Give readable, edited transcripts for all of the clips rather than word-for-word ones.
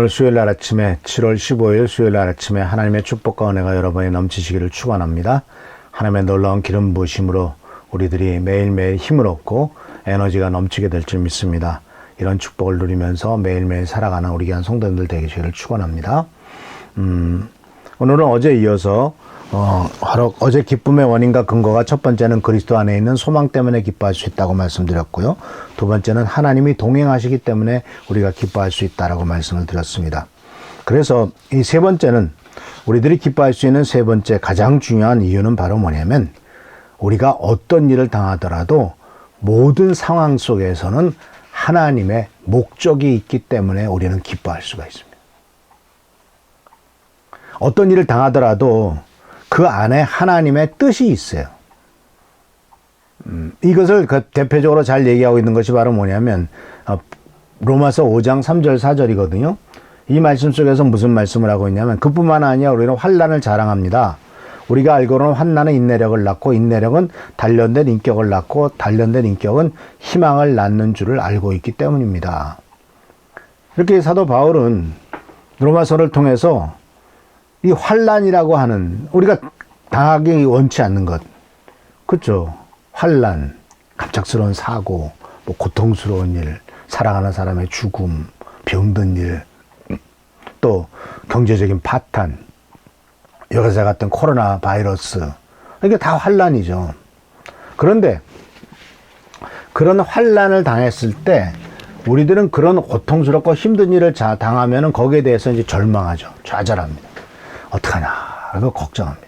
오늘 수요일 날 아침에 7월 15일 수요일 날 아침에 하나님의 축복과 은혜가 여러분에 넘치시기를 축원합니다. 하나님의 놀라운 기름 부으심으로 우리들이 매일매일 힘을 얻고 에너지가 넘치게 될 줄 믿습니다. 이런 축복을 누리면서 매일매일 살아가는 우리 귀한 성도님들 되시기를 축원합니다. 오늘은 어제 이어서 바로 어제 기쁨의 원인과 근거가 첫 번째는 그리스도 안에 있는 소망 때문에 기뻐할 수 있다고 말씀드렸고요. 두 번째는 하나님이 동행하시기 때문에 우리가 기뻐할 수 있다라고 말씀을 드렸습니다. 그래서 이 세 번째는 우리들이 기뻐할 수 있는 세 번째 가장 중요한 이유는 바로 뭐냐면 우리가 어떤 일을 당하더라도 모든 상황 속에서는 하나님의 목적이 있기 때문에 우리는 기뻐할 수가 있습니다. 어떤 일을 당하더라도 그 안에 하나님의 뜻이 있어요. 이것을 대표적으로 잘 얘기하고 있는 것이 바로 뭐냐면 로마서 5장 3절 4절이거든요. 이 말씀 속에서 무슨 말씀을 하고 있냐면 그뿐만 아니라 우리는 환난을 자랑합니다. 우리가 알고는 환난은 인내력을 낳고 인내력은 단련된 인격을 낳고 단련된 인격은 희망을 낳는 줄을 알고 있기 때문입니다. 이렇게 사도 바울은 로마서를 통해서 이 환난이라고 하는 우리가 당하기 원치 않는 것, 그렇죠? 환난, 갑작스러운 사고, 뭐 고통스러운 일, 사랑하는 사람의 죽음, 병든 일, 또 경제적인 파탄, 여기서 같은 코로나 바이러스, 이게 다 환난이죠. 그런데 그런 환난을 당했을 때 우리들은 그런 고통스럽고 힘든 일을 당하면은 거기에 대해서 이제 절망하죠. 좌절합니다. 어떡하나, 라고 걱정합니다.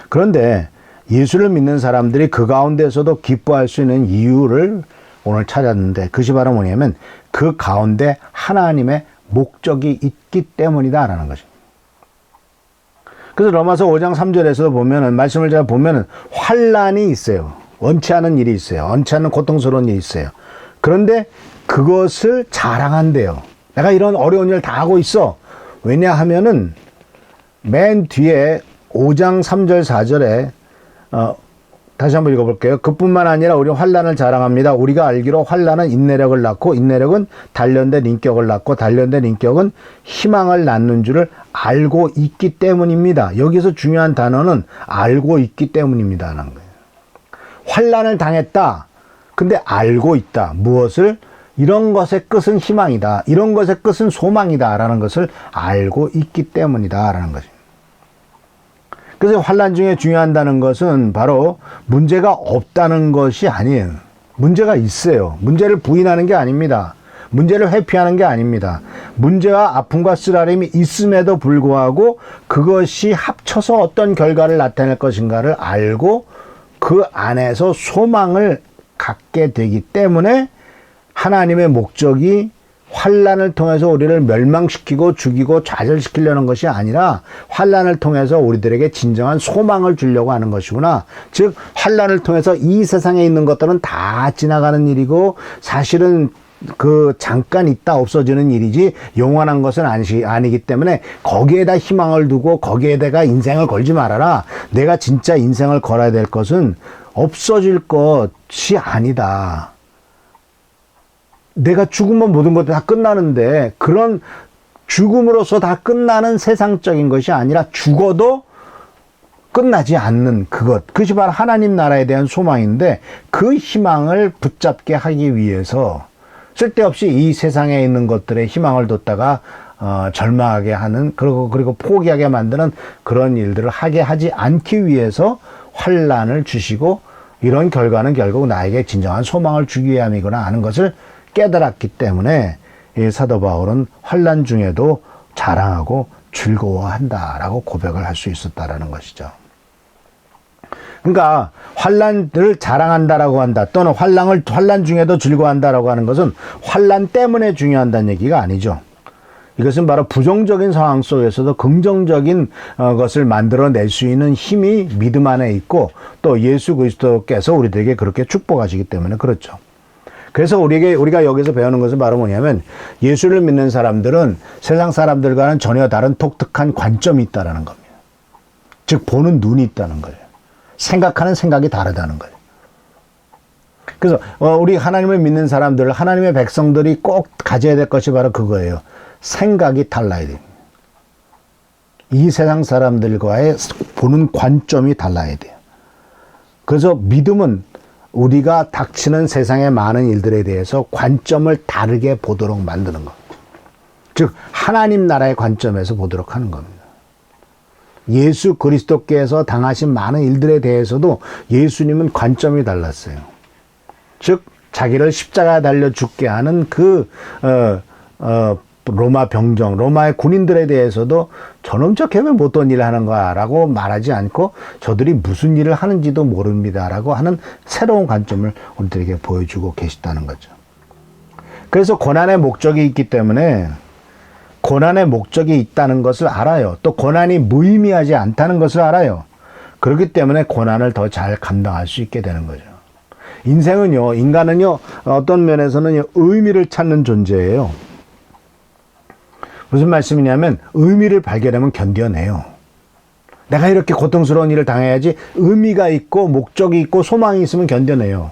그런데 예수를 믿는 사람들이 그 가운데서도 기뻐할 수 있는 이유를 오늘 찾았는데 그것이 바로 뭐냐면 그 가운데 하나님의 목적이 있기 때문이다라는 것입니다. 그래서 로마서 5장 3절에서 보면은 말씀을 잘 보면은 환난이 있어요. 원치 않은 일이 있어요. 원치 않는 고통스러운 일이 있어요. 그런데 그것을 자랑한대요. 내가 이런 어려운 일을 다 하고 있어. 왜냐하면은 맨 뒤에 5장 3절 4절에 다시 한번 읽어볼게요. 그뿐만 아니라 우리는 환난을 자랑합니다. 우리가 알기로 환난은 인내력을 낳고 인내력은 단련된 인격을 낳고 단련된 인격은 희망을 낳는 줄을 알고 있기 때문입니다. 여기서 중요한 단어는 알고 있기 때문입니다 라는 거예요. 환난을 당했다. 근데 알고 있다. 무엇을? 이런 것의 끝은 희망이다. 이런 것의 끝은 소망이다 라는 것을 알고 있기 때문이다 라는 것입니다. 그래서 환난 중에 중요하다는 것은 바로 문제가 없다는 것이 아니에요. 문제가 있어요. 문제를 부인하는 게 아닙니다. 문제를 회피하는 게 아닙니다. 문제와 아픔과 쓰라림이 있음에도 불구하고 그것이 합쳐서 어떤 결과를 나타낼 것인가를 알고 그 안에서 소망을 갖게 되기 때문에 하나님의 목적이 환난을 통해서 우리를 멸망시키고 죽이고 좌절시키려는 것이 아니라 환난을 통해서 우리들에게 진정한 소망을 주려고 하는 것이구나. 즉 환난을 통해서 이 세상에 있는 것들은 다 지나가는 일이고 사실은 그 잠깐 있다 없어지는 일이지 영원한 것은 아니기 때문에 거기에다 희망을 두고 거기에다가 인생을 걸지 말아라. 내가 진짜 인생을 걸어야 될 것은 없어질 것이 아니다. 내가 죽으면 모든 것도 다 끝나는데 그런 죽음으로서 다 끝나는 세상적인 것이 아니라 죽어도 끝나지 않는 그것이 바로 하나님 나라에 대한 소망인데 그 희망을 붙잡게 하기 위해서 쓸데없이 이 세상에 있는 것들에 희망을 뒀다가 절망하게 하는 그리고 포기하게 만드는 그런 일들을 하게 하지 않기 위해서 환난을 주시고 이런 결과는 결국 나에게 진정한 소망을 주기 위함이구나 하는 것을 깨달았기 때문에 이 사도 바울은 환난 중에도 자랑하고 즐거워한다라고 고백을 할 수 있었다라는 것이죠. 그러니까 환난을 자랑한다라고 한다 또는 환난 중에도 즐거워한다라고 하는 것은 환난 때문에 중요한다는 얘기가 아니죠. 이것은 바로 부정적인 상황 속에서도 긍정적인 것을 만들어낼 수 있는 힘이 믿음 안에 있고 또 예수 그리스도께서 우리들에게 그렇게 축복하시기 때문에 그렇죠. 그래서 우리가 여기서 배우는 것은 바로 뭐냐면 예수를 믿는 사람들은 세상 사람들과는 전혀 다른 독특한 관점이 있다는 겁니다. 즉 보는 눈이 있다는 거예요. 생각하는 생각이 다르다는 거예요. 그래서 우리 하나님을 믿는 사람들, 하나님의 백성들이 꼭 가져야 될 것이 바로 그거예요. 생각이 달라야 돼요. 이 세상 사람들과의 보는 관점이 달라야 돼요. 그래서 믿음은 우리가 닥치는 세상의 많은 일들에 대해서 관점을 다르게 보도록 만드는 것. 즉 하나님 나라의 관점에서 보도록 하는 겁니다. 예수 그리스도께서 당하신 많은 일들에 대해서도 예수님은 관점이 달랐어요. 즉 자기를 십자가에 달려 죽게 하는 로마 병정, 로마의 군인들에 대해서도 저놈 저 개왜 못된 일을 하는 거야 라고 말하지 않고 저들이 무슨 일을 하는지도 모릅니다 라고 하는 새로운 관점을 우리들에게 보여주고 계시다는 거죠. 그래서 고난의 목적이 있기 때문에 고난의 목적이 있다는 것을 알아요. 또 고난이 무의미하지 않다는 것을 알아요. 그렇기 때문에 고난을 더 잘 감당할 수 있게 되는 거죠. 인생은요, 인간은요, 어떤 면에서는 의미를 찾는 존재예요. 무슨 말씀이냐면 의미를 발견하면 견뎌내요. 내가 이렇게 고통스러운 일을 당해야지 의미가 있고 목적이 있고 소망이 있으면 견뎌내요.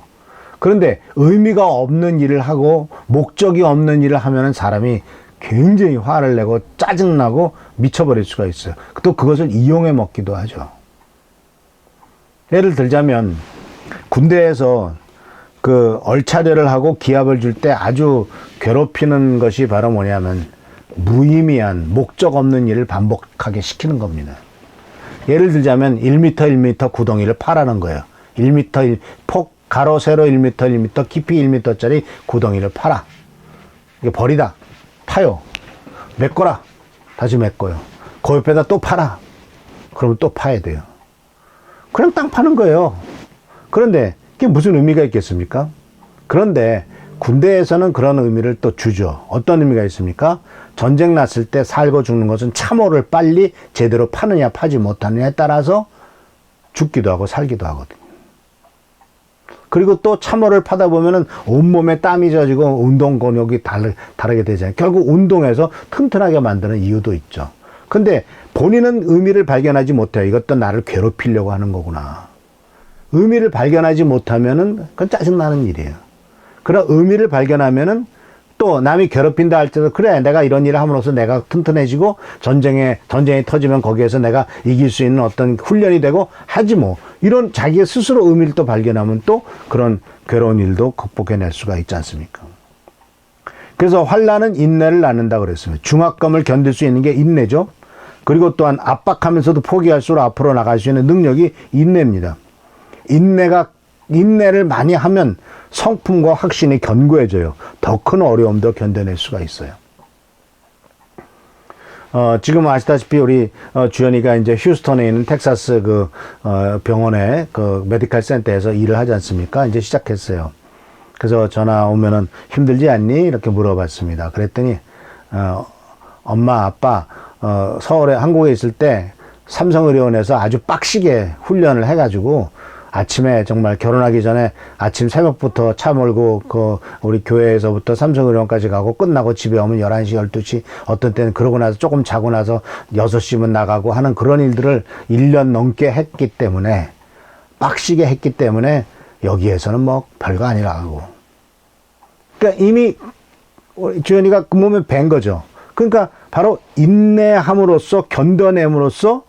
그런데 의미가 없는 일을 하고 목적이 없는 일을 하면 사람이 굉장히 화를 내고 짜증나고 미쳐버릴 수가 있어요. 또 그것을 이용해 먹기도 하죠. 예를 들자면 군대에서 그 얼차려를 하고 기합을 줄 때 아주 괴롭히는 것이 바로 뭐냐면 무의미한 목적 없는 일을 반복하게 시키는 겁니다. 예를 들자면 1m 1m 구덩이를 파라는 거예요. 1m 폭 가로 세로 1m 1m 깊이 1m짜리 구덩이를 파라. 이게 버리다. 파요. 메꿔라. 다시 메꿔요. 그 옆에다 또 파라. 그러면 또 파야 돼요. 그냥 땅 파는 거예요. 그런데 그게 무슨 의미가 있겠습니까? 그런데 군대에서는 그런 의미를 또 주죠. 어떤 의미가 있습니까? 전쟁 났을 때 살고 죽는 것은 참호를 빨리 제대로 파느냐 파지 못하느냐에 따라서 죽기도 하고 살기도 하거든요. 그리고 또 참호를 파다 보면은 온몸에 땀이 젖고 운동 근육이 다르게 되잖아요. 결국 운동해서 튼튼하게 만드는 이유도 있죠. 근데 본인은 의미를 발견하지 못해요. 이것도 나를 괴롭히려고 하는 거구나. 의미를 발견하지 못하면은 그건 짜증나는 일이에요. 그런 의미를 발견하면은 또 남이 괴롭힌다 할 때도 그래 내가 이런 일을 함으로써 내가 튼튼해지고 전쟁이 터지면 거기에서 내가 이길 수 있는 어떤 훈련이 되고 하지 뭐 이런 자기 스스로 의미를 또 발견하면 또 그런 괴로운 일도 극복해낼 수가 있지 않습니까? 그래서 환난은 인내를 낳는다 그랬습니다. 중압감을 견딜 수 있는 게 인내죠. 그리고 또한 압박하면서도 포기할수록 앞으로 나갈 수 있는 능력이 인내입니다. 인내를 많이 하면 성품과 확신이 견고해져요. 더 큰 어려움도 견뎌낼 수가 있어요. 지금 아시다시피 우리 주연이가 이제 휴스턴에 있는 텍사스 병원의 메디컬 센터에서 일을 하지 않습니까? 이제 시작했어요. 그래서 전화 오면은 힘들지 않니? 이렇게 물어봤습니다. 그랬더니 엄마 아빠 서울에 한국에 있을 때 삼성의료원에서 아주 빡시게 훈련을 해가지고 아침에 정말 결혼하기 전에 아침 새벽부터 차 몰고 우리 교회에서부터 삼성의료원까지 가고 끝나고 집에 오면 11시, 12시 어떤 때는 그러고 나서 조금 자고 나서 6시면 나가고 하는 그런 일들을 1년 넘게 했기 때문에 빡시게 했기 때문에 여기에서는 뭐 별거 아니라고. 그러니까 이미 주연이가 그 몸에 밴 거죠. 그러니까 바로 인내함으로써 견뎌냄으로써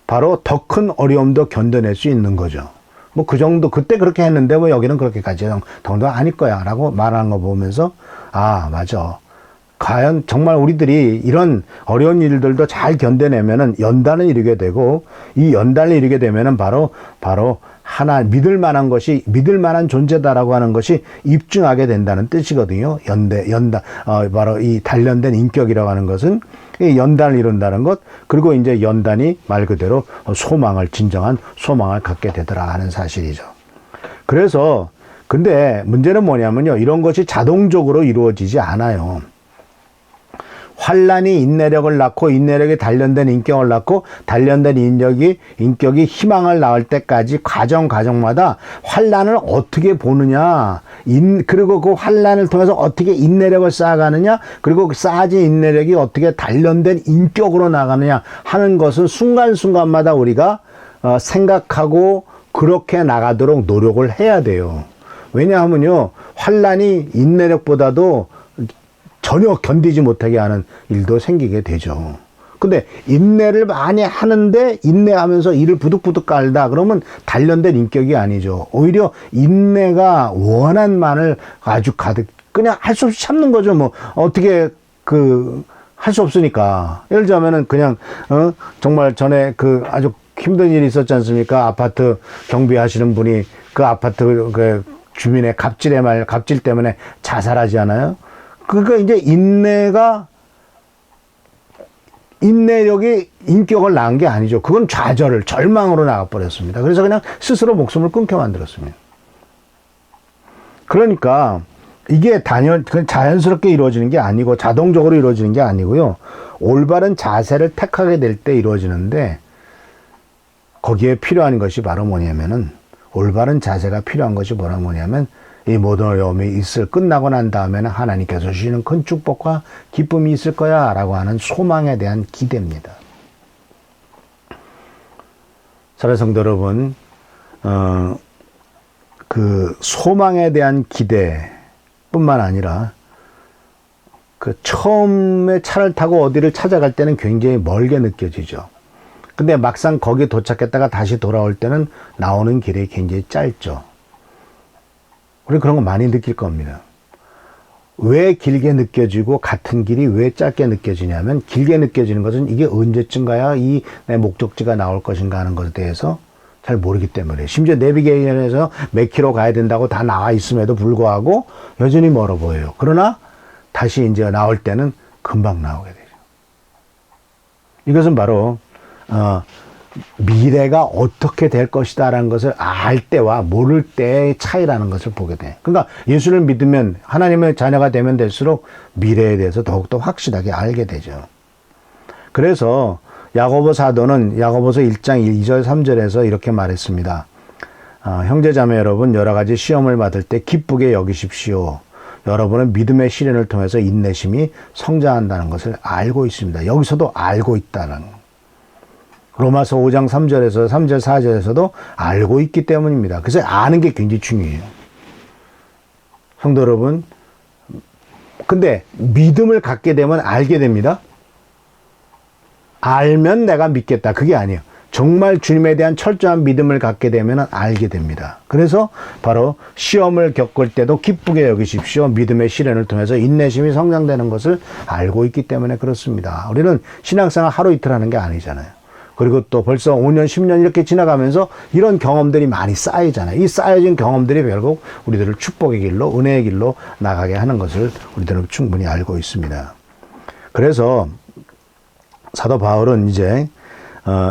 바로 더 큰 어려움도 견뎌낼 수 있는 거죠. 뭐 그 정도 그때 그렇게 했는데 뭐 여기는 그렇게까지 정도 아닐 거야 라고 말하는 거 보면서 아 맞아. 과연 정말 우리들이 이런 어려운 일들도 잘 견뎌내면은 연단을 이루게 되고 이 연단을 이루게 되면은 바로 하나 믿을 만한 존재다라고 하는 것이 입증하게 된다는 뜻이거든요. 바로 이 단련된 인격이라고 하는 것은 이 연단을 이룬다는 것, 그리고 이제 연단이 말 그대로 진정한 소망을 갖게 되더라 하는 사실이죠. 그래서 근데 문제는 뭐냐면요. 이런 것이 자동적으로 이루어지지 않아요. 환란이 인내력을 낳고 인내력이 단련된 인격을 낳고 단련된 인격이 희망을 낳을 때까지 과정마다 환란을 어떻게 보느냐, 그리고 그 환란을 통해서 어떻게 인내력을 쌓아가느냐, 그리고 그 쌓아진 인내력이 어떻게 단련된 인격으로 나가느냐 하는 것은 순간순간마다 우리가 생각하고 그렇게 나가도록 노력을 해야 돼요. 왜냐하면요, 환란이 인내력보다도 전혀 견디지 못하게 하는 일도 생기게 되죠. 근데 인내를 많이 하는데 인내하면서 이를 부득부득 깔다 그러면 단련된 인격이 아니죠. 오히려 인내가 원한만을 아주 가득 그냥 할 수 없이 참는 거죠. 뭐 어떻게 할 수 없으니까. 예를 들자면은 그냥 정말 전에 아주 힘든 일이 있었지 않습니까? 아파트 경비하시는 분이 그 아파트 주민의 갑질 때문에 자살하지 않아요? 그러니까 이제 인내력이 인격을 낳은 게 아니죠. 그건 절망으로 나가버렸습니다. 그래서 그냥 스스로 목숨을 끊게 만들었습니다. 그러니까 이게 자연스럽게 이루어지는 게 아니고 자동적으로 이루어지는 게 아니고요. 올바른 자세를 택하게 될 때 이루어지는데 거기에 필요한 것이 바로 뭐냐면은 올바른 자세가 필요한 것이 뭐냐면 이 모든 어려움이 끝나고 난 다음에는 하나님께서 주시는 큰 축복과 기쁨이 있을 거야 라고 하는 소망에 대한 기대입니다. 사랑하는 성도 여러분, 소망에 대한 기대뿐만 아니라 처음에 차를 타고 어디를 찾아갈 때는 굉장히 멀게 느껴지죠. 근데 막상 거기 도착했다가 다시 돌아올 때는 나오는 길이 굉장히 짧죠. 우리 그런 거 많이 느낄 겁니다. 왜 길게 느껴지고 같은 길이 왜 짧게 느껴지냐면 길게 느껴지는 것은 이게 언제쯤 가야 내 목적지가 나올 것인가 하는 것에 대해서 잘 모르기 때문에 심지어 내비게이션에서 몇 킬로 가야 된다고 다 나와 있음에도 불구하고 여전히 멀어 보여요. 그러나 다시 이제 나올 때는 금방 나오게 되죠. 이것은 바로 미래가 어떻게 될 것이다라는 것을 알 때와 모를 때의 차이라는 것을 보게 돼. 그러니까 예수를 믿으면 하나님의 자녀가 되면 될수록 미래에 대해서 더욱더 확실하게 알게 되죠. 그래서 야고보 사도는 야고보서 1장 2절 3절에서 이렇게 말했습니다. 형제자매 여러분, 여러 가지 시험을 받을 때 기쁘게 여기십시오. 여러분은 믿음의 시련을 통해서 인내심이 성장한다는 것을 알고 있습니다. 여기서도 알고 있다는 거. 로마서 5장 3절 4절에서도 알고 있기 때문입니다. 그래서 아는 게 굉장히 중요해요. 성도 여러분, 근데 믿음을 갖게 되면 알게 됩니다. 알면 내가 믿겠다. 그게 아니에요. 정말 주님에 대한 철저한 믿음을 갖게 되면 알게 됩니다. 그래서 바로 시험을 겪을 때도 기쁘게 여기십시오. 믿음의 시련을 통해서 인내심이 성장되는 것을 알고 있기 때문에 그렇습니다. 우리는 신앙생활 하루 이틀 하는 게 아니잖아요. 그리고 또 벌써 5년, 10년 이렇게 지나가면서 이런 경험들이 많이 쌓이잖아요. 이 쌓여진 경험들이 결국 우리들을 축복의 길로, 은혜의 길로 나가게 하는 것을 우리들은 충분히 알고 있습니다. 그래서 사도 바울은 이제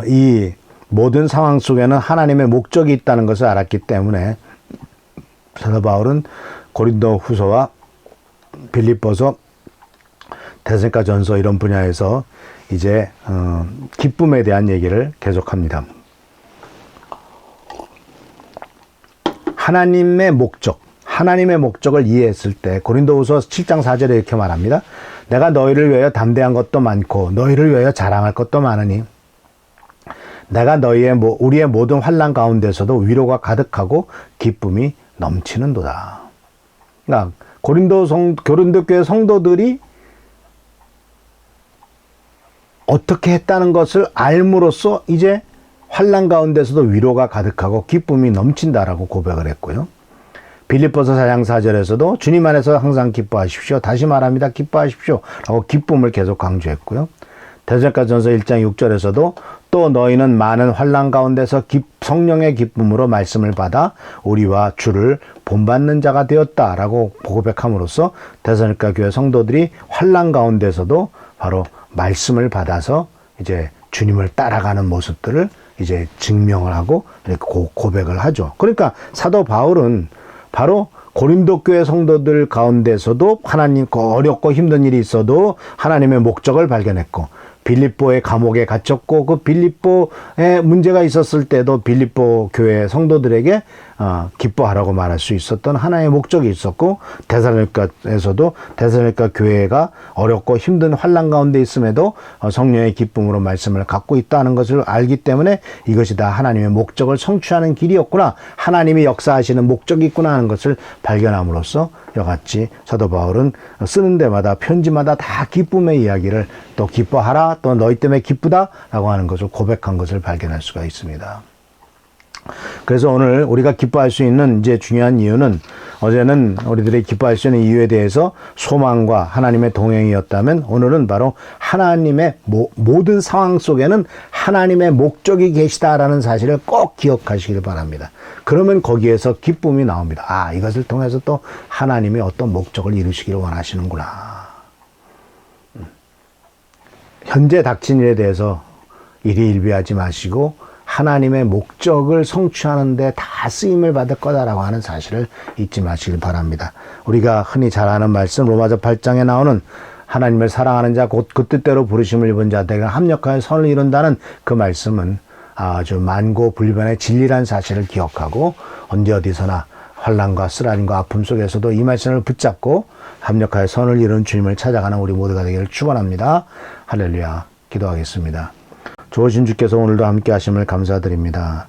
이 모든 상황 속에는 하나님의 목적이 있다는 것을 알았기 때문에 사도 바울은 고린도 후서와 빌립보서, 데살로니가 전서 이런 분야에서 이제 기쁨에 대한 얘기를 계속합니다. 하나님의 목적을 이해했을 때 고린도후서 7장 4절에 이렇게 말합니다. 내가 너희를 위하여 담대한 것도 많고 너희를 위하여 자랑할 것도 많으니 내가 우리의 모든 환난 가운데서도 위로가 가득하고 기쁨이 넘치는도다. 그러니까 고린도 교회 성도들이 어떻게 했다는 것을 알므로써 이제 환난 가운데서도 위로가 가득하고 기쁨이 넘친다라고 고백을 했고요. 빌립보서 4장 4절에서도 주님 안에서 항상 기뻐하십시오. 다시 말합니다. 기뻐하십시오. 라고 기쁨을 계속 강조했고요. 데살로니가 전서 1장 6절에서도 또 너희는 많은 환난 가운데서 성령의 기쁨으로 말씀을 받아 우리와 주를 본받는 자가 되었다라고 고백함으로써 데살로니가 교회 성도들이 환난 가운데서도 바로 말씀을 받아서 이제 주님을 따라가는 모습들을 이제 증명을 하고 이렇게 고백을 하죠. 그러니까 사도 바울은 바로 고린도 교회 성도들 가운데서도 하나님 어렵고 힘든 일이 있어도 하나님의 목적을 발견했고, 빌립보의 감옥에 갇혔고 그 빌립보에 문제가 있었을 때도 빌립보 교회 성도들에게 기뻐하라고 말할 수 있었던 하나의 목적이 있었고, 데살로니가에서도 데살로니가 교회가 어렵고 힘든 환난 가운데 있음에도 성령의 기쁨으로 말씀을 갖고 있다는 것을 알기 때문에 이것이 다 하나님의 목적을 성취하는 길이었구나, 하나님이 역사하시는 목적이 있구나 하는 것을 발견함으로써 이같이 사도 바울은 쓰는 데마다 편지마다 다 기쁨의 이야기를, 또 기뻐하라, 또 너희 때문에 기쁘다라고 하는 것을 고백한 것을 발견할 수가 있습니다. 그래서 오늘 우리가 기뻐할 수 있는 이제 중요한 이유는, 어제는 우리들이 기뻐할 수 있는 이유에 대해서 소망과 하나님의 동행이었다면, 오늘은 바로 하나님의 모든 상황 속에는 하나님의 목적이 계시다라는 사실을 꼭 기억하시길 바랍니다. 그러면 거기에서 기쁨이 나옵니다. 이것을 통해서 또 하나님이 어떤 목적을 이루시기를 원하시는구나. 현재 닥친 일에 대해서 일희일비하지 마시고 하나님의 목적을 성취하는 데 다 쓰임을 받을 거다라고 하는 사실을 잊지 마시길 바랍니다. 우리가 흔히 잘 아는 말씀, 로마서 8장에 나오는 하나님을 사랑하는 자 곧 그 뜻대로 부르심을 입은 자들에게 합력하여 선을 이룬다는 그 말씀은 아주 만고불변의 진리란 사실을 기억하고, 언제 어디서나 환난과 쓰라림과 아픔 속에서도 이 말씀을 붙잡고 합력하여 선을 이룬 주님을 찾아가는 우리 모두가 되기를 축원합니다. 할렐루야. 기도하겠습니다. 좋으신 주께서 오늘도 함께 하심을 감사드립니다.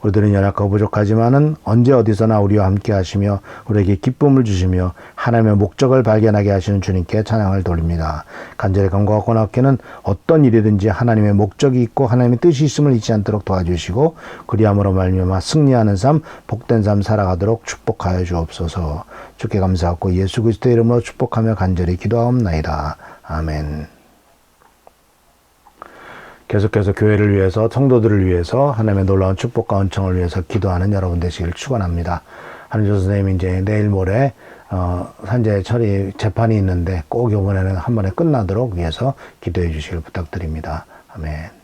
우리들은 연약하고 부족하지만은 언제 어디서나 우리와 함께 하시며 우리에게 기쁨을 주시며 하나님의 목적을 발견하게 하시는 주님께 찬양을 돌립니다. 간절히 간구하고 고맙게는 어떤 일이든지 하나님의 목적이 있고 하나님의 뜻이 있음을 잊지 않도록 도와주시고, 그리함으로 말미암아 승리하는 삶, 복된 삶 살아가도록 축복하여 주옵소서. 주께 감사하고 예수 그리스도의 이름으로 축복하며 간절히 기도하옵나이다. 아멘. 계속해서 교회를 위해서, 성도들을 위해서, 하나님의 놀라운 축복과 은총을 위해서 기도하는 여러분 되시기를 축원합니다. 한은조 선생님이 이제 내일 모레 산재 처리 재판이 있는데 꼭 이번에는 한 번에 끝나도록 위해서 기도해 주시길 부탁드립니다. 아멘.